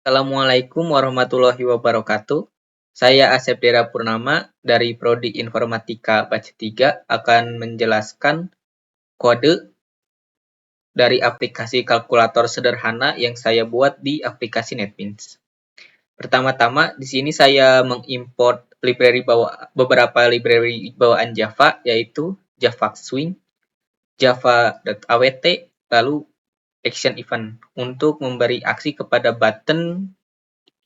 Assalamualaikum warahmatullahi wabarakatuh. Saya Asep Dera Purnama dari Prodi Informatika Batch 3 akan menjelaskan kode dari aplikasi kalkulator sederhana yang saya buat di aplikasi NetBeans. Pertama-tama, di sini saya mengimport beberapa library bawaan Java, yaitu Java Swing, Java.awt, lalu Action Event untuk memberi aksi kepada button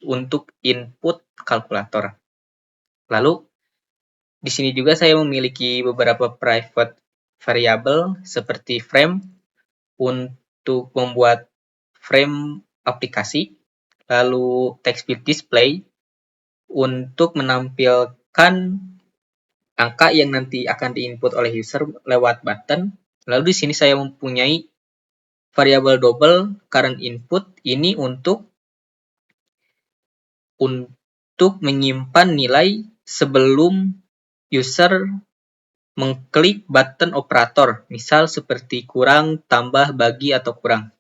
untuk input kalkulator. Lalu di sini juga saya memiliki beberapa private variable seperti frame untuk membuat frame aplikasi, lalu text field display untuk menampilkan angka yang nanti akan diinput oleh user lewat button. Lalu di sini saya mempunyai variabel double current input ini untuk menyimpan nilai sebelum user mengklik button operator, misal seperti kurang, tambah, bagi, atau kurang.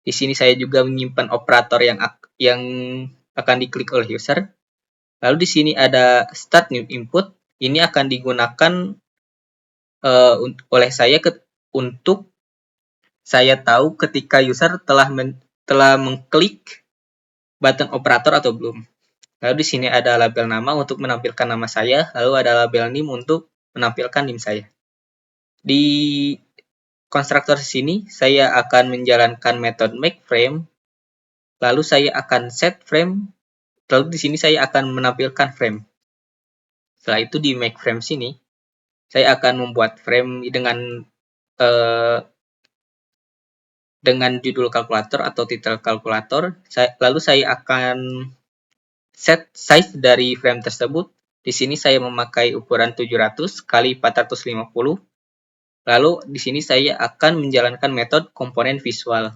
Di sini saya juga menyimpan operator yang akan diklik oleh user. Lalu di sini ada start new input, ini akan digunakan oleh saya untuk saya tahu ketika user telah mengklik button operator atau belum. Lalu di sini ada label nama untuk menampilkan nama saya, lalu ada label name untuk menampilkan name saya. Di konstruktor sini saya akan menjalankan metode makeFrame, lalu saya akan set frame, lalu di sini saya akan menampilkan frame. Setelah itu di makeFrame sini saya akan membuat frame dengan judul kalkulator atau titel kalkulator, lalu saya akan set size dari frame tersebut. Di sini saya memakai ukuran 700 kali 450. Lalu di sini saya akan menjalankan metode komponen visual.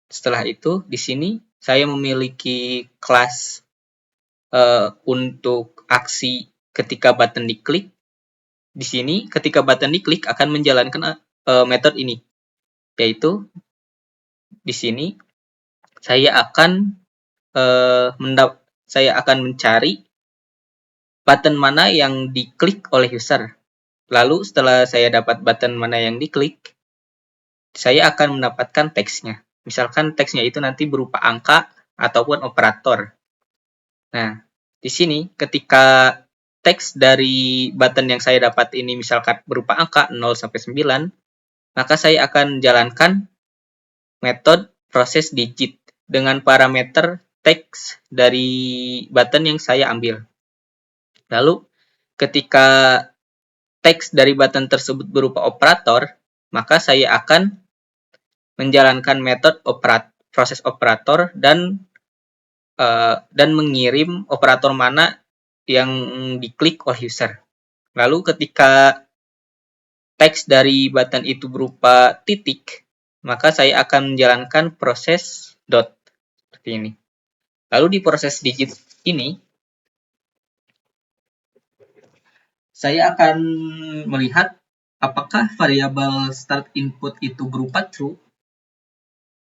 Setelah itu di sini saya memiliki kelas untuk aksi ketika button diklik. Di sini ketika button diklik akan menjalankan metode ini, yaitu di sini saya akan mencari button mana yang diklik oleh user. Lalu setelah saya dapat button mana yang diklik, saya akan mendapatkan teksnya. Misalkan teksnya itu nanti berupa angka ataupun operator. Nah, di sini ketika teks dari button yang saya dapat ini misalkan berupa angka 0 sampai 9, maka saya akan jalankan metode proses digit dengan parameter teks dari button yang saya ambil. Lalu ketika teks dari button tersebut berupa operator, maka saya akan menjalankan metode proses operator dan mengirim operator mana yang diklik oleh user. Lalu ketika teks dari button itu berupa titik, maka saya akan menjalankan proses dot seperti ini. Lalu di proses digit ini saya akan melihat apakah variabel start input itu berupa true,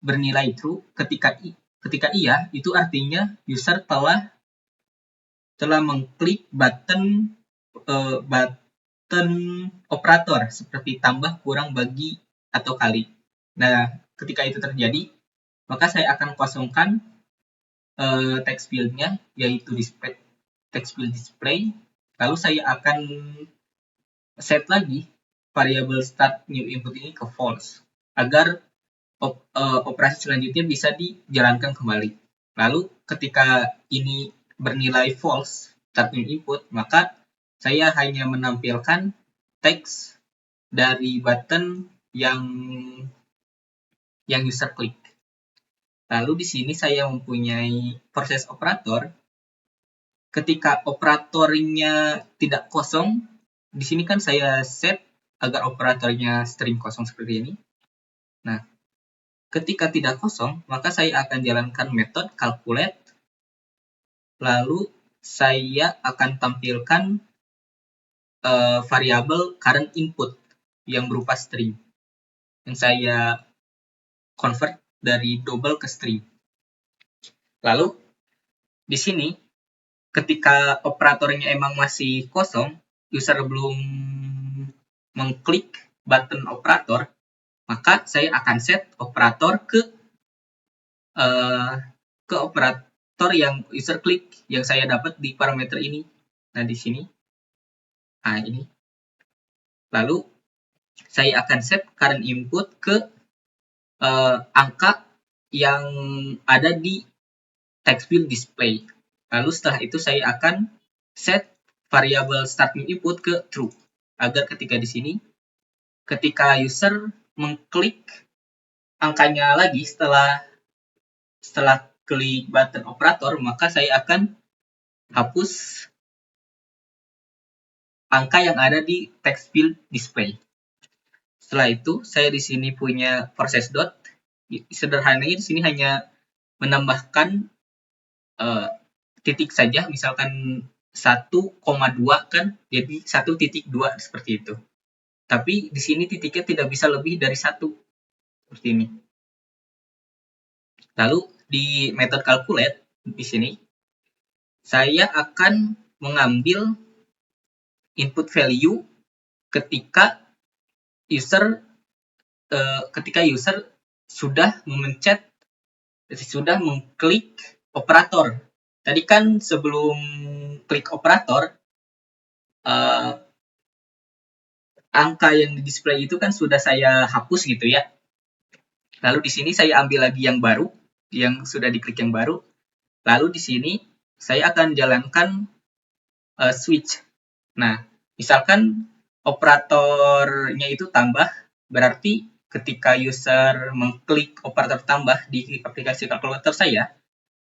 bernilai true. Ketika iya, itu artinya user telah mengklik button operator seperti tambah, kurang, bagi, atau kali. Nah, ketika itu terjadi, maka saya akan kosongkan text field-nya, yaitu text field display. Lalu saya akan set lagi variabel start new input ini ke false agar operasi selanjutnya bisa dijalankan kembali. Lalu ketika ini bernilai false start new input, maka saya hanya menampilkan teks dari button yang user klik. Lalu di sini saya mempunyai proses operator. Ketika operatornya tidak kosong, di sini kan saya set agar operatornya string kosong seperti ini. Nah, ketika tidak kosong, maka saya akan jalankan metode calculate. Lalu saya akan tampilkan variabel current input yang berupa string, yang saya convert dari double ke string. Lalu di sini ketika operatornya emang masih kosong, user belum mengklik button operator, maka saya akan set operator ke operator yang user klik yang saya dapat di parameter ini. Nah, di sini. Nah, ini. Lalu saya akan set current input ke angka yang ada di text field display. Lalu setelah itu saya akan set variabel starting input ke true agar ketika di sini ketika user mengklik angkanya lagi setelah klik button operator, maka saya akan hapus angka yang ada di text field display. Setelah itu, saya di sini punya process dot. Sederhananya di sini hanya menambahkan titik saja, misalkan 1,2 kan, jadi 1.2 seperti itu. Tapi di sini titiknya tidak bisa lebih dari 1, seperti ini. Lalu di method calculate di sini saya akan mengambil input value ketika user sudah mengklik operator. Tadi kan sebelum klik operator angka yang di display itu kan sudah saya hapus gitu ya. Lalu di sini saya ambil lagi yang baru, yang sudah diklik yang baru. Lalu di sini saya akan jalankan switch. Nah, misalkan operatornya itu tambah, berarti ketika user mengklik operator tambah di aplikasi kalkulator saya,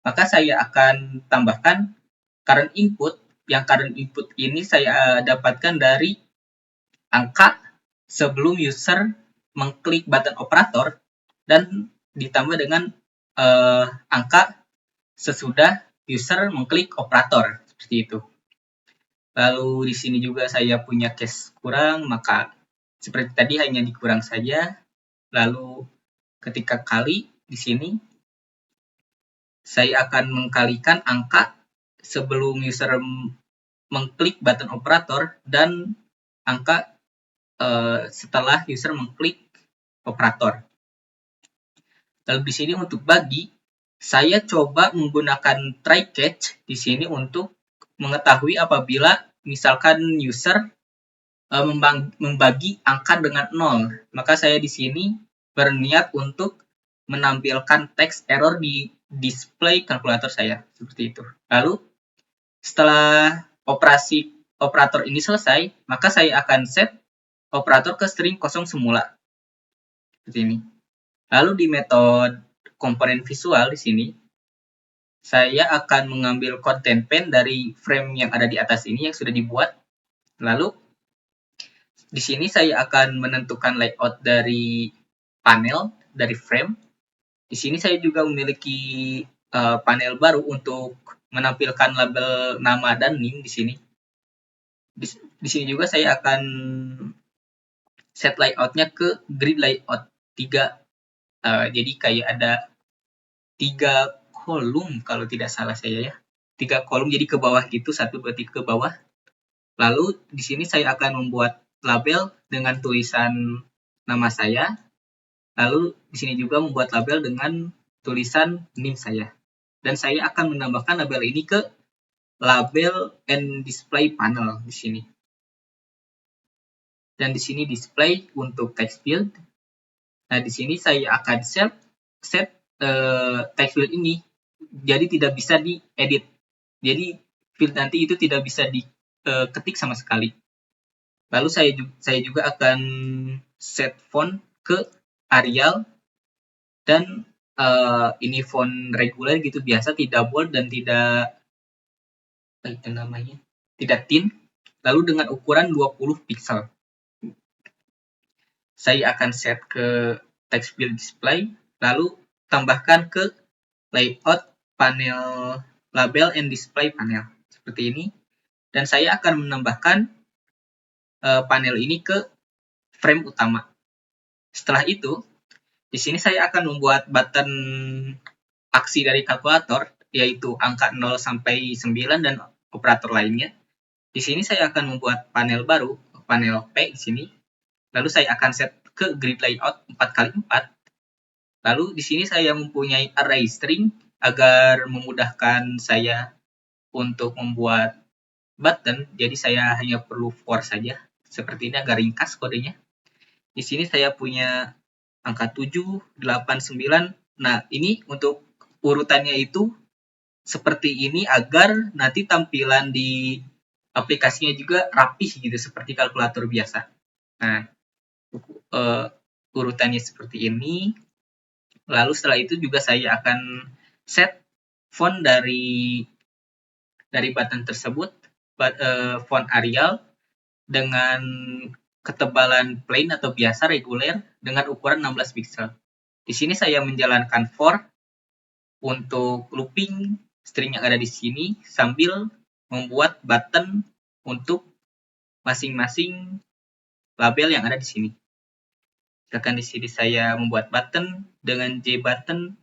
maka saya akan tambahkan current input. Yang current input ini saya dapatkan dari angka sebelum user mengklik button operator dan ditambah dengan angka sesudah user mengklik operator, seperti itu. Lalu di sini juga saya punya case kurang, maka seperti tadi hanya dikurang saja. Lalu ketika kali di sini saya akan mengkalikan angka sebelum user mengklik button operator dan angka setelah user mengklik operator. Lalu di sini untuk bagi, saya coba menggunakan try catch di sini untuk mengetahui apabila misalkan user membagi angka dengan 0, maka saya di sini berniat untuk menampilkan text error di display kalkulator saya, seperti itu. Lalu setelah operasi operator ini selesai, maka saya akan set operator ke string kosong semula, seperti ini. Lalu di metode komponen visual di sini, saya akan mengambil content pen dari frame yang ada di atas ini yang sudah dibuat. Lalu di sini saya akan menentukan layout dari panel, dari frame. Di sini saya juga memiliki panel baru untuk menampilkan label nama dan name di sini. Di sini juga saya akan set layoutnya ke grid layout 3. Jadi kayak ada 3 kolom kalau tidak salah saya ya. 3 kolom jadi ke bawah gitu, 1, 2, 3 ke bawah. Lalu di sini saya akan membuat label dengan tulisan nama saya. Lalu di sini juga membuat label dengan tulisan name saya. Dan saya akan menambahkan label ini ke label and display panel di sini. Dan di sini display untuk text field. Nah, di sini saya akan set text field ini jadi tidak bisa diedit. Jadi field nanti itu tidak bisa diketik sama sekali. Lalu saya juga akan set font ke Arial dan ini font reguler gitu biasa, tidak bold dan tidak thin. Lalu dengan ukuran 20 pixel. Saya akan set ke text field display, lalu tambahkan ke layout panel label and display panel seperti ini, dan saya akan menambahkan panel ini ke frame utama. Setelah itu, di sini saya akan membuat button aksi dari kalkulator yaitu angka 0 sampai 9 dan operator lainnya. Di sini saya akan membuat panel baru, panel P di sini. Lalu saya akan set ke grid layout 4x4. Lalu di sini saya mempunyai array string agar memudahkan saya untuk membuat button. Jadi saya hanya perlu for saja. Seperti ini agak ringkas kodenya. Di sini saya punya angka 7, 8, 9. Nah, ini untuk urutannya itu seperti ini agar nanti tampilan di aplikasinya juga rapih gitu seperti kalkulator biasa. Nah, urutannya seperti ini. Lalu setelah itu juga saya akan set font dari button tersebut, font Arial dengan ketebalan plain atau biasa reguler dengan ukuran 16 pixel. Di sini saya menjalankan for untuk looping string yang ada di sini sambil membuat button untuk masing-masing label yang ada di sini. Misalkan di sini saya membuat button dengan JButton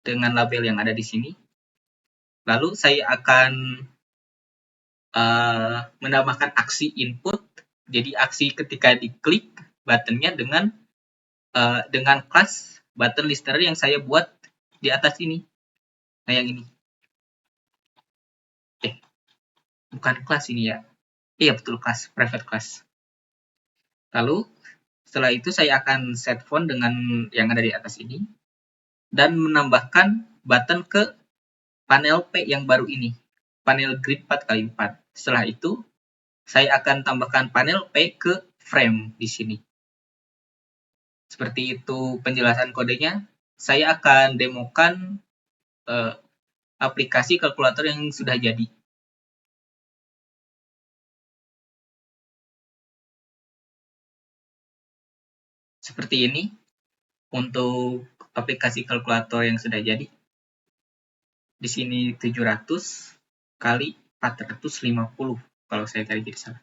dengan label yang ada di sini. Lalu saya akan menambahkan aksi input. Jadi aksi ketika diklik buttonnya dengan kelas button listener yang saya buat di atas ini. Nah, yang ini. Bukan kelas ini ya. Iya, betul, kelas, private class. Lalu, setelah itu saya akan set font dengan yang ada di atas ini. Dan menambahkan button ke panel P yang baru ini. Panel grid 4x4. Setelah itu, saya akan tambahkan panel P ke frame di sini. Seperti itu penjelasan kodenya. Saya akan demokan aplikasi kalkulator yang sudah jadi. Seperti ini untuk aplikasi kalkulator yang sudah jadi. Di sini 700 kali 450 kalau saya tadi tidak salah.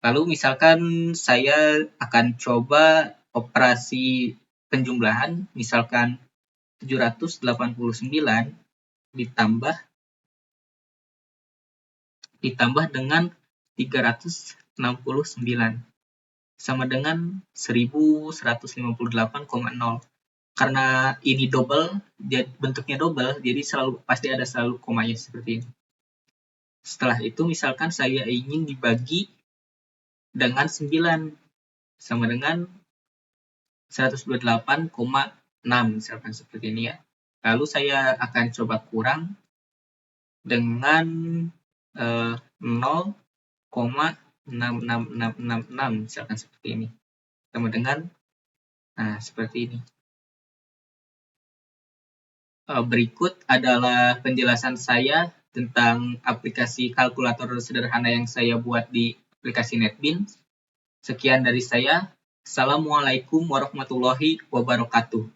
Lalu misalkan saya akan coba operasi penjumlahan, misalkan 789 ditambah dengan 369 sama dengan 1158,0. Karena ini double, bentuknya double, jadi pasti ada selalu komanya seperti ini. Setelah itu misalkan saya ingin dibagi dengan 9 sama dengan 128,6 misalkan seperti ini ya. Lalu saya akan coba kurang dengan 0,66666 misalkan seperti ini. Sama dengan seperti ini. Berikut adalah penjelasan saya tentang aplikasi kalkulator sederhana yang saya buat di aplikasi NetBeans. Sekian dari saya. Assalamualaikum warahmatullahi wabarakatuh.